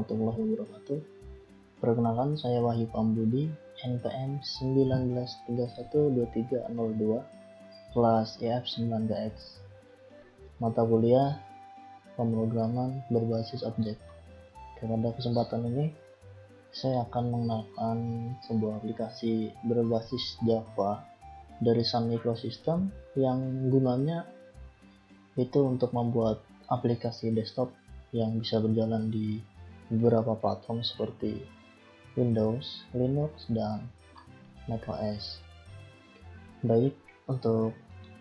warahmatullahi wabarakatuh. Perkenalkan, saya Wahyu Pambudi, NPM 19312302, kelas EF9KX. Mata kuliah pemrograman berbasis objek. Pada kesempatan ini, saya akan mengenalkan sebuah aplikasi berbasis Java dari Sun Microsystem yang gunanya itu untuk membuat aplikasi desktop yang bisa berjalan di beberapa platform seperti Windows, Linux, dan macOS. Baik, untuk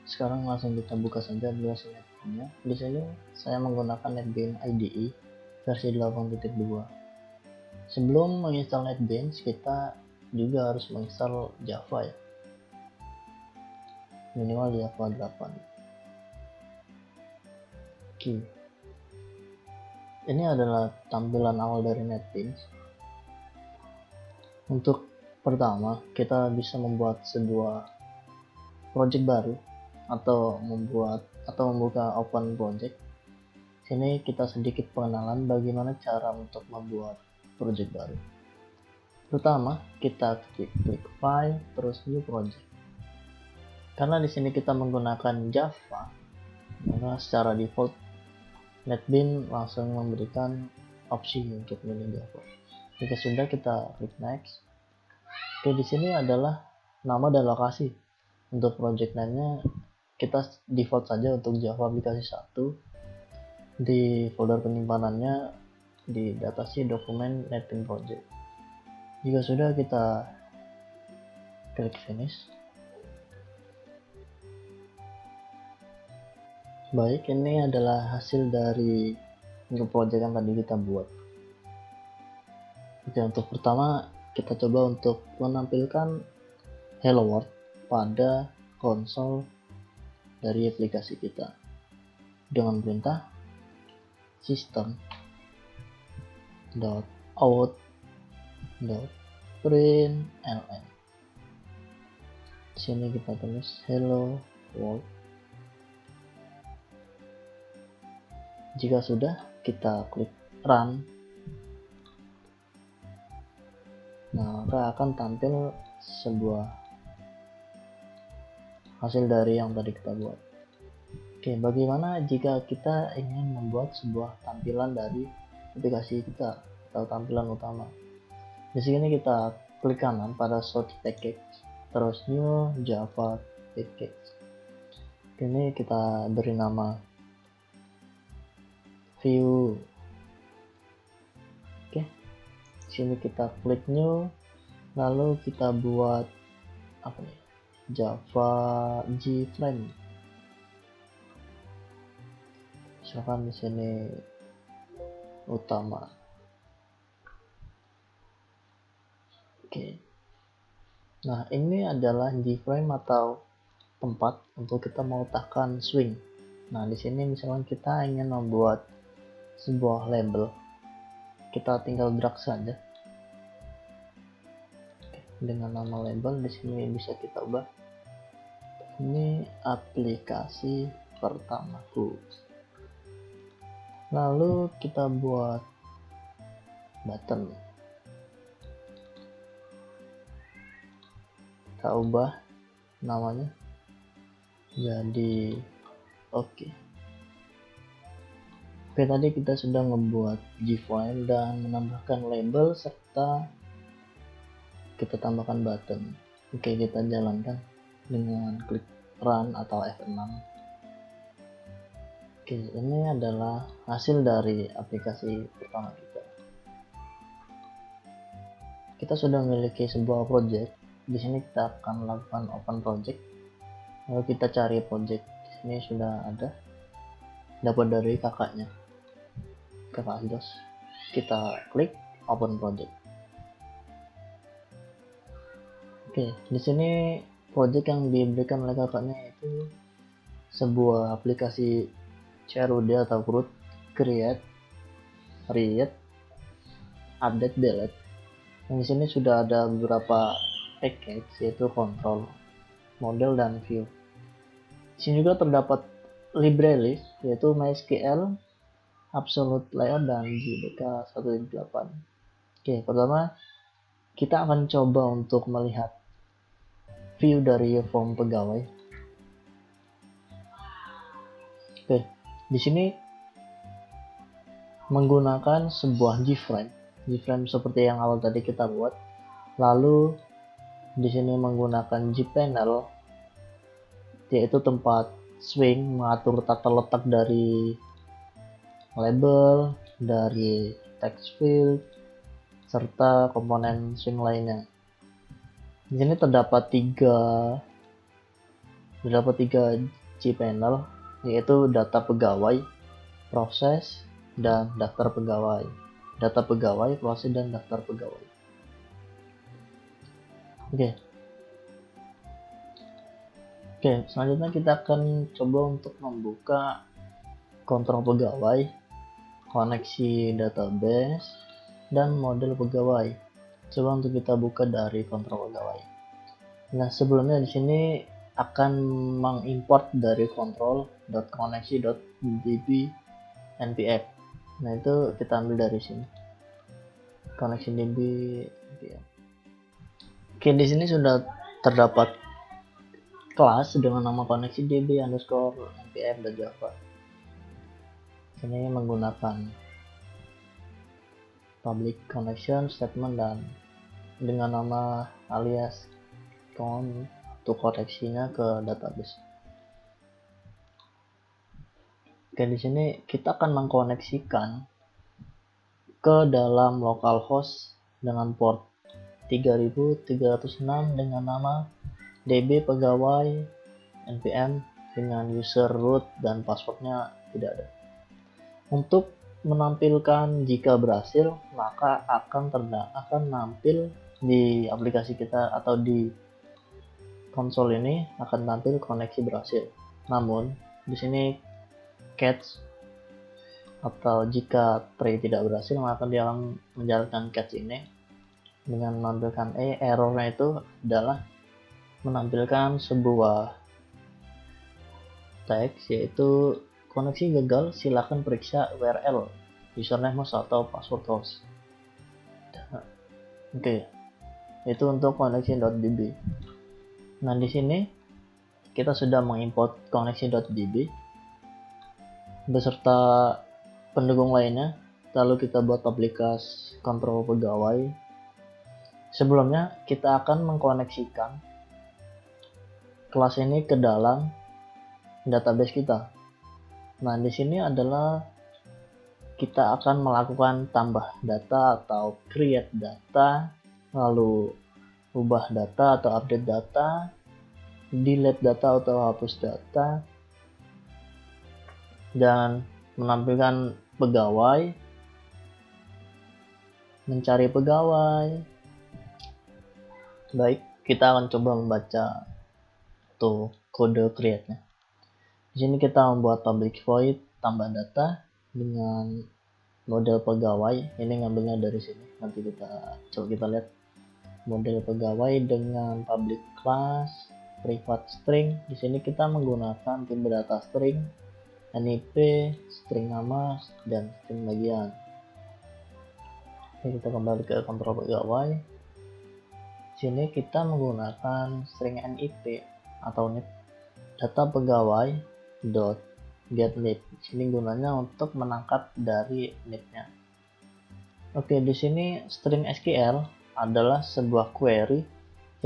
sekarang langsung kita buka saja aplikasi NetBeans-nya. Di sini saya menggunakan NetBeans IDE versi 8.2. Sebelum menginstal NetBeans, kita juga harus menginstal Java ya. Minimal Java 8. Oke. Ini adalah tampilan awal dari NetBeans. Untuk pertama, kita bisa membuat sebuah project baru atau membuka open project. Sini kita sedikit pengenalan bagaimana cara untuk membuat project baru. Pertama, kita klik file, terus new project. Karena di sini kita menggunakan Java, maka secara default NetBeans langsung memberikan opsi untuk milih Java. Jika sudah, kita klik next. Oke, di sini adalah nama dan lokasi. Untuk project name-nya kita default saja untuk Java aplikasi 1. Di folder penyimpanannya di datasheet dokumen NetBeans project. Jika sudah, kita klik finish. Baik, ini adalah hasil dari project yang tadi kita buat. Oke, untuk pertama kita coba untuk menampilkan hello world pada konsol dari aplikasi kita dengan perintah system.out.println. Di sini kita tulis hello world. Jika sudah, kita klik run. Nah, maka akan tampil sebuah hasil dari yang tadi kita buat. Oke, bagaimana jika kita ingin membuat sebuah tampilan dari aplikasi kita atau tampilan utama? Di sini kita klik kanan pada source package, terus new Java package. Ini kita beri nama view. Oke, sini kita klik new, lalu kita buat apa nih, Java G-Frame. Misalkan di sini utama. Oke, nah ini adalah G-Frame atau tempat untuk kita meletakkan swing. Nah, di sini misalkan kita ingin membuat sebuah label, kita tinggal drag saja. Oke, dengan nama label di sini bisa kita ubah. Ini aplikasi pertamaku. Lalu kita buat button. Kita ubah namanya jadi oke. Oke, tadi kita sudah membuat G-File dan menambahkan label serta kita tambahkan button. Oke, kita jalankan dengan klik run atau F6. Oke, ini adalah hasil dari aplikasi pertama kita. Kita sudah memiliki sebuah project. Di sini kita akan melakukan open project. Lalu kita cari project. Di sini sudah ada, dapat dari kakak dos. Kita klik open project. Oke, di sini project yang diberikan oleh kakaknya itu sebuah aplikasi CRUD atau CRUD, create, read, update, delete. Yang di sini sudah ada beberapa package, yaitu control, model, dan view. Di sini juga terdapat library, yaitu MySQL, absolute layout dan JDK 1.8. Oke, pertama kita akan coba untuk melihat view dari form pegawai. Oke, di sini menggunakan sebuah G-frame seperti yang awal tadi kita buat. Lalu di sini menggunakan G-panel, yaitu tempat swing, mengatur tata letak dari label, dari text field, serta komponen swing lainnya. Di sini terdapat tiga G-panel, yaitu data pegawai, proses, dan daftar pegawai. Data pegawai, proses, dan daftar pegawai. Oke, selanjutnya kita akan coba untuk membuka kontrol pegawai, koneksi database, dan model pegawai. Coba untuk kita buka dari kontrol pegawai. Nah, sebelumnya di sini akan mengimport dari control.connection.db npm. Nah, itu kita ambil dari sini. Connection db npm. Oke, di sini sudah terdapat kelas dengan nama koneksi db underscore npm dan java. Ini menggunakan public connection statement dan dengan nama alias untuk koneksinya ke database. Oke, di sini kita akan mengkoneksikan ke dalam localhost dengan port 3306 dengan nama db pegawai npm dengan user root dan passwordnya tidak ada. Untuk menampilkan jika berhasil, maka akan nampil di aplikasi kita atau di konsol ini akan tampil koneksi berhasil. Namun di sini catch atau jika try tidak berhasil, maka dia akan menjalankan catch ini dengan menampilkan errornya itu adalah menampilkan sebuah teks, yaitu koneksi gagal, silakan periksa URL username host atau password host. Oke, itu untuk connection.db. Nah, di sini kita sudah mengimport connection.db beserta pendukung lainnya. Lalu kita buat aplikasi kontrol pegawai. Sebelumnya kita akan mengkoneksikan kelas ini ke dalam database kita. Nah, di sini adalah kita akan melakukan tambah data atau create data, lalu ubah data atau update data, delete data atau hapus data, dan menampilkan pegawai, mencari pegawai. Baik, kita akan coba membaca tuh kode create-nya. Di sini kita membuat public void tambah data dengan model pegawai. Ini ngambilnya dari sini. Nanti kita lihat model pegawai dengan public class private string. Di sini kita menggunakan tipe data string, NIP, string nama, dan string bagian. Oke, kita kembali ke kontrol pegawai. Di sini kita menggunakan string NIP atau NIP, data pegawai .get NIP. Sini gunanya untuk menangkap dari NIP-nya. Oke, di sini string SQL adalah sebuah query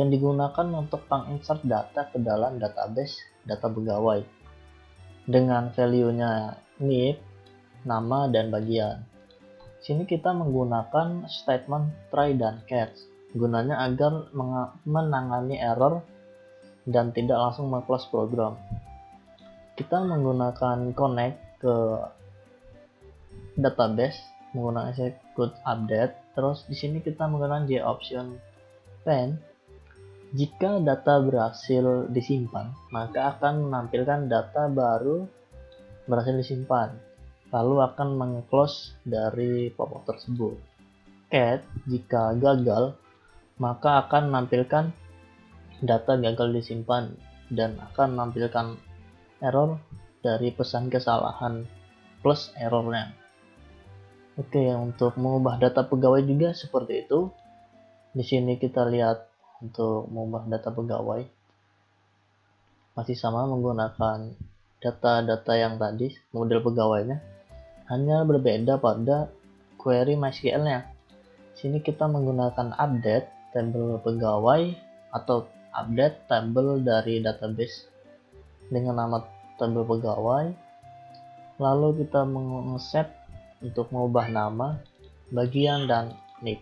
yang digunakan untuk menginsert data ke dalam database data pegawai dengan value-nya NIP, nama, dan bagian. Sini kita menggunakan statement try dan catch, gunanya agar menangani error dan tidak langsung meng-close program. Kita menggunakan connect ke database menggunakan execute update. Terus di sini kita menggunakan JOption pen. Jika data berhasil disimpan, maka akan menampilkan data baru berhasil disimpan, lalu akan meng-close dari pop-up tersebut. Cat, jika gagal, maka akan menampilkan data gagal disimpan dan akan menampilkan error dari pesan kesalahan plus errornya. Oke, untuk mengubah data pegawai juga seperti itu. Di sini kita lihat untuk mengubah data pegawai masih sama menggunakan data-data yang tadi, model pegawainya, hanya berbeda pada query MySQL-nya. Sini kita menggunakan update tabel pegawai atau update tabel dari database dengan nama tabel pegawai. Lalu kita mengset untuk mengubah nama, bagian, dan nick.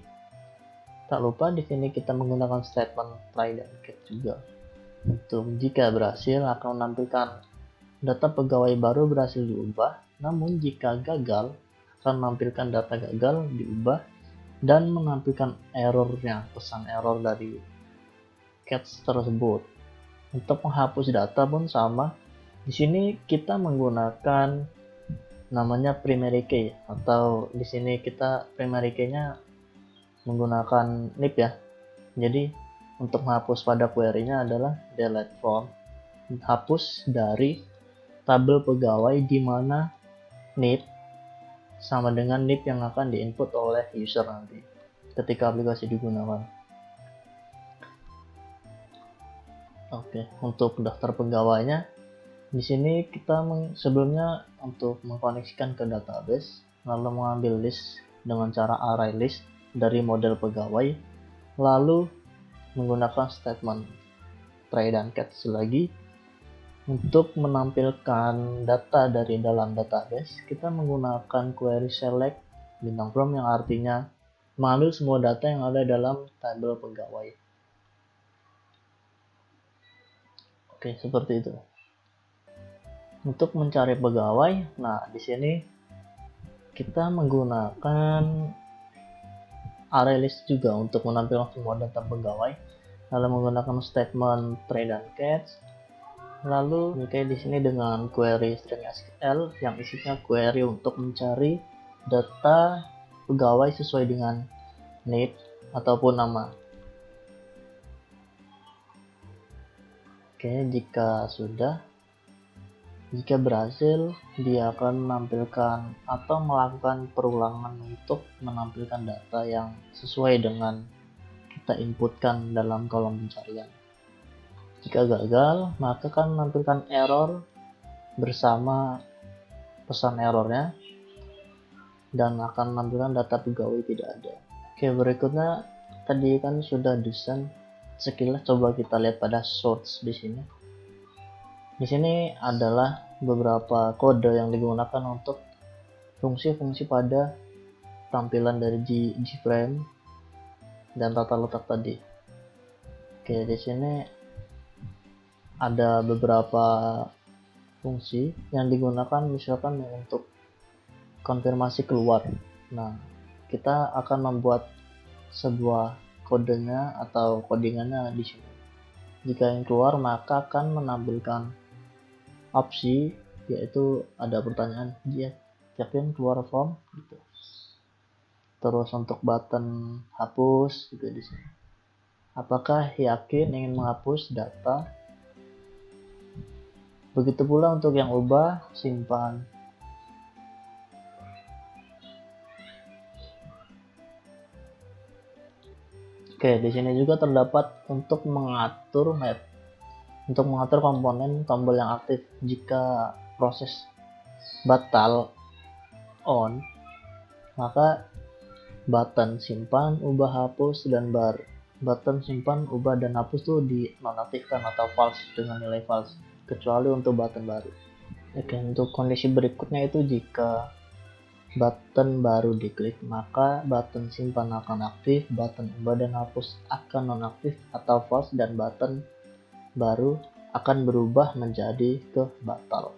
Tak lupa di sini kita menggunakan statement try dan catch juga. Untuk jika berhasil akan menampilkan data pegawai baru berhasil diubah, namun jika gagal akan menampilkan data gagal diubah dan menampilkan errornya, pesan error dari catch tersebut. Untuk menghapus data pun sama. Di sini kita menggunakan namanya primary key, atau di sini kita primary key-nya menggunakan nip ya. Jadi untuk menghapus pada query-nya adalah delete from, hapus dari tabel pegawai di mana nip sama dengan nip yang akan diinput oleh user nanti ketika aplikasi digunakan. Oke, untuk daftar pegawainya di sini kita sebelumnya untuk mengkoneksikan ke database, lalu mengambil list dengan cara array list dari model pegawai, lalu menggunakan statement try dan catch lagi. Untuk menampilkan data dari dalam database, kita menggunakan query select bintang from yang artinya mengambil semua data yang ada dalam tabel pegawai. Oke, seperti itu. Untuk mencari pegawai, nah di sini kita menggunakan array list juga untuk menampilkan semua data pegawai, lalu menggunakan statement try dan catch, lalu kayak di sini dengan query string SQL yang isinya query untuk mencari data pegawai sesuai dengan need ataupun nama. Oke, jika berhasil, dia akan menampilkan atau melakukan perulangan untuk menampilkan data yang sesuai dengan kita inputkan dalam kolom pencarian. Jika gagal, maka akan menampilkan error bersama pesan errornya dan akan menampilkan data pegawai tidak ada. Oke, berikutnya tadi kan sudah desain sekilas, coba kita lihat pada source di sini. Di sini adalah beberapa kode yang digunakan untuk fungsi-fungsi pada tampilan dari Gframe dan tata letak tadi. Oke, di sini ada beberapa fungsi yang digunakan misalkan untuk konfirmasi keluar. Nah, kita akan membuat sebuah kodenya atau codingannya di sini. Jika yang keluar maka akan menampilkan opsi, yaitu ada pertanyaan dia yakin keluar from gitu. Terus untuk button hapus juga di sini. Apakah yakin ingin menghapus data? Begitu pula untuk yang ubah, simpan. Oke, di sini juga terdapat untuk mengatur map. Untuk mengatur komponen tombol yang aktif. Jika proses batal on, maka button simpan, ubah, hapus, dan bar. Button simpan, ubah, dan hapus tuh dinonaktifkan atau false dengan nilai false, kecuali untuk button baru. Oke, untuk kondisi berikutnya itu jika button baru diklik, maka button simpan akan aktif, button ubah dan hapus akan nonaktif atau false, dan button baru akan berubah menjadi ke batal.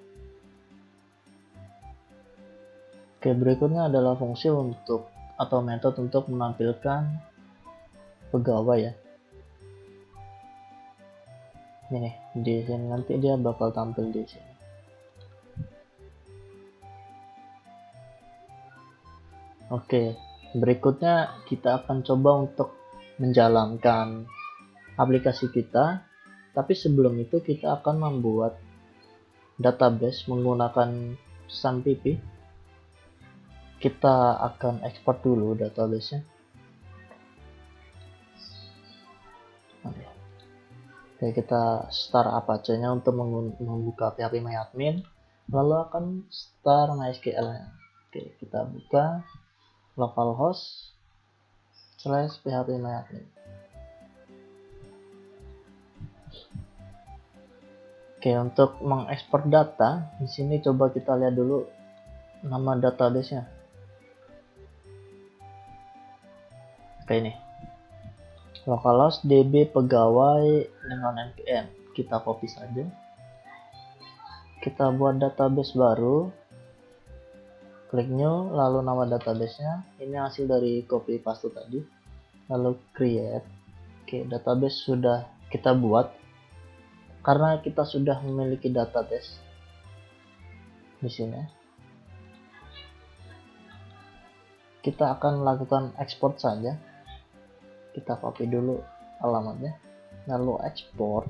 Oke, berikutnya adalah fungsi untuk atau metode untuk menampilkan pegawai ya. Ini di sini nanti dia bakal tampil di sini. Oke, berikutnya kita akan coba untuk menjalankan aplikasi kita. Tapi sebelum itu kita akan membuat database menggunakan SunPP. kita akan ekspor dulu database-nya. Oke, kita start Apache-nya untuk membuka PHP MyAdmin, lalu akan start MySQL-nya. Oke, kita buka localhost /php MyAdmin. Oke, untuk mengekspor data, di sini coba kita lihat dulu nama database-nya. Oke, ini localhost db pegawai dengan npm. Kita copy saja. Kita buat database baru. Klik new, lalu nama database-nya. Ini hasil dari copy paste tadi. Lalu create. Oke, database sudah kita buat. Karena kita sudah memiliki database di sini. Kita akan lakukan ekspor saja. Kita copy dulu alamatnya, lalu ekspor.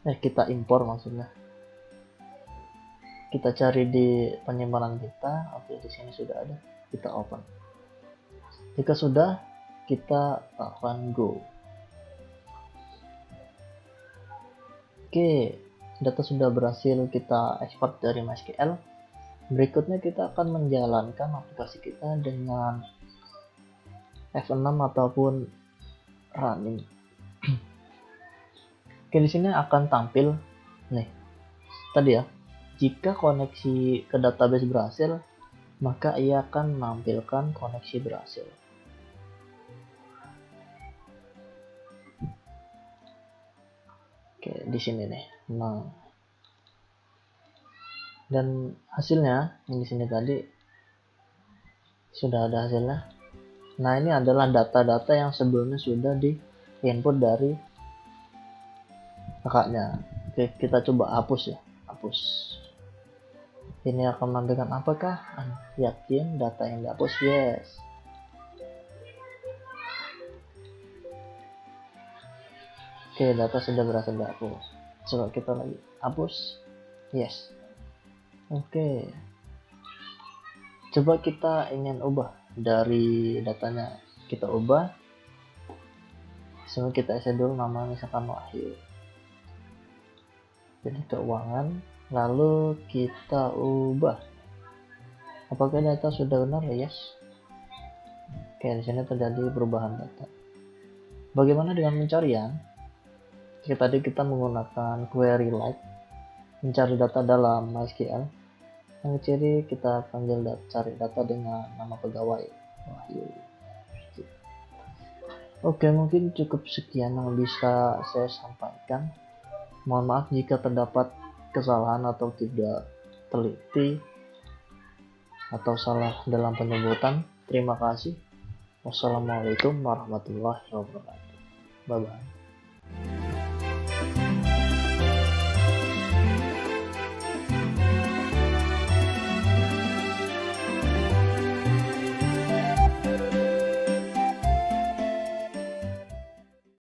Kita impor maksudnya. Kita cari di penyimpanan kita. Oke, di sini sudah ada. Kita open. Jika sudah, kita akan go. Oke, data sudah berhasil kita ekspor dari MySQL. Berikutnya kita akan menjalankan aplikasi kita dengan F6 ataupun running. Oke, di sini akan tampil nih. Tadi ya, jika koneksi ke database berhasil, maka ia akan menampilkan koneksi berhasil. Oke, di sini nih. Nah, dan hasilnya di sini tadi sudah ada hasilnya. Nah, ini adalah data-data yang sebelumnya sudah di input dari kakaknya. Oke, kita coba hapus ya. Hapus. Ini akan menampilkan apakah? Yakin data yang dihapus? Yes. Oke, data sudah berhasil dihapus. Coba kita lagi hapus. Yes. Oke. Coba kita ingin ubah dari datanya, kita ubah. Semua kita isi dulu nama, misalkan Wahyu. Jadi keuangan, lalu kita ubah. Apakah data sudah benar? Yes. Oke, di sini terjadi perubahan data. Bagaimana dengan pencarian? Tadi kita menggunakan query like, mencari data dalam MySQL. Yang ciri kita panggil cari data dengan nama pegawai Wahyu. Oke, mungkin cukup sekian yang bisa saya sampaikan. Mohon maaf jika terdapat kesalahan atau tidak teliti atau salah dalam penyebutan. Terima kasih. Wassalamualaikum warahmatullahi wabarakatuh. Bye bye.